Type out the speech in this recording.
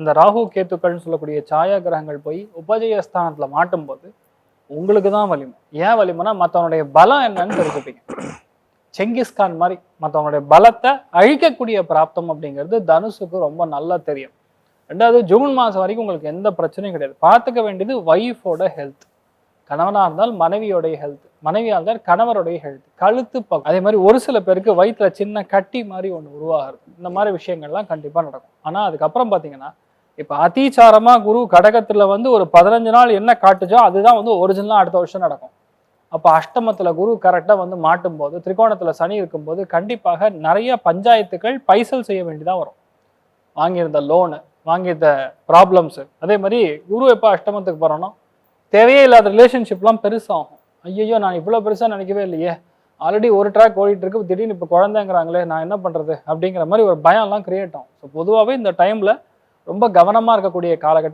இந்த ராகு கேத்துக்கள்னு சொல்லக்கூடிய சாயா கிரகங்கள் போய் உபஜயஸ்தானத்துல மாட்டும் போது உங்களுக்கு தான் வலிமை. ஏன் வலிமைனா மற்றவனுடைய பலம் என்னன்னு தெரிஞ்சுப்பீங்க. செங்கிஸ்கான் மாதிரி மற்றவங்களுடைய பலத்தை அழிக்கக்கூடிய பிராப்தம் அப்படிங்கிறது தனுசுக்கு ரொம்ப நல்லா தெரியும். ரெண்டாவது, ஜூன் மாதம் வரைக்கும் உங்களுக்கு எந்த பிரச்சனையும் கிடையாது. பார்த்துக்க வேண்டியது ஒய்ஃபோட ஹெல்த். கணவனாக இருந்தால் மனைவியோடைய ஹெல்த், மனைவியாக இருந்தால் கணவருடைய ஹெல்த், கழுத்து பக்கம். அதே மாதிரி ஒரு சில பேருக்கு வயிற்றுல சின்ன கட்டி மாதிரி ஒன்று உருவாகிறது. இந்த மாதிரி விஷயங்கள்லாம் கண்டிப்பாக நடக்கும். ஆனால் அதுக்கப்புறம் பார்த்தீங்கன்னா, இப்போ அதிசாரமாக குரு கடகத்தில் வந்து ஒரு 15 நாள் என்ன காட்டுச்சோ அதுதான் வந்து ஒரிஜினலாக அடுத்த வருஷம் நடக்கும். அப்போ அஷ்டமத்தில் குரு கரெக்டாக வந்து மாட்டும் போது, திரிகோணத்தில் சனி இருக்கும்போது கண்டிப்பாக நிறைய பஞ்சாயத்துக்கள் பைசல் செய்ய வேண்டியதாக வரும். வாங்கியிருந்த லோனு, வாங்கியிருந்த ப்ராப்ளம்ஸு. அதே மாதிரி குரு எப்போ அஷ்டமத்துக்கு போகிறோன்னா தேவையே இல்லாத ரிலேஷன்ஷிப்லாம் பெருசாகும். ஐயோ, நான் இவ்வளோ பெருசாக நினைக்கவே இல்லையே, ஆல்ரெடி ஒரு ட்ராக் ஓடிட்டு இருக்கு, திடீர்னு இப்போ குழந்தைங்கிறாங்களே, நான் என்ன பண்ணுறது அப்படிங்கிற மாதிரி ஒரு பயம்லாம் கிரியேட் ஆகும். ஸோ பொதுவாகவே இந்த டைமில் ரொம்ப கவனமாக இருக்கக்கூடிய காலகட்டம்.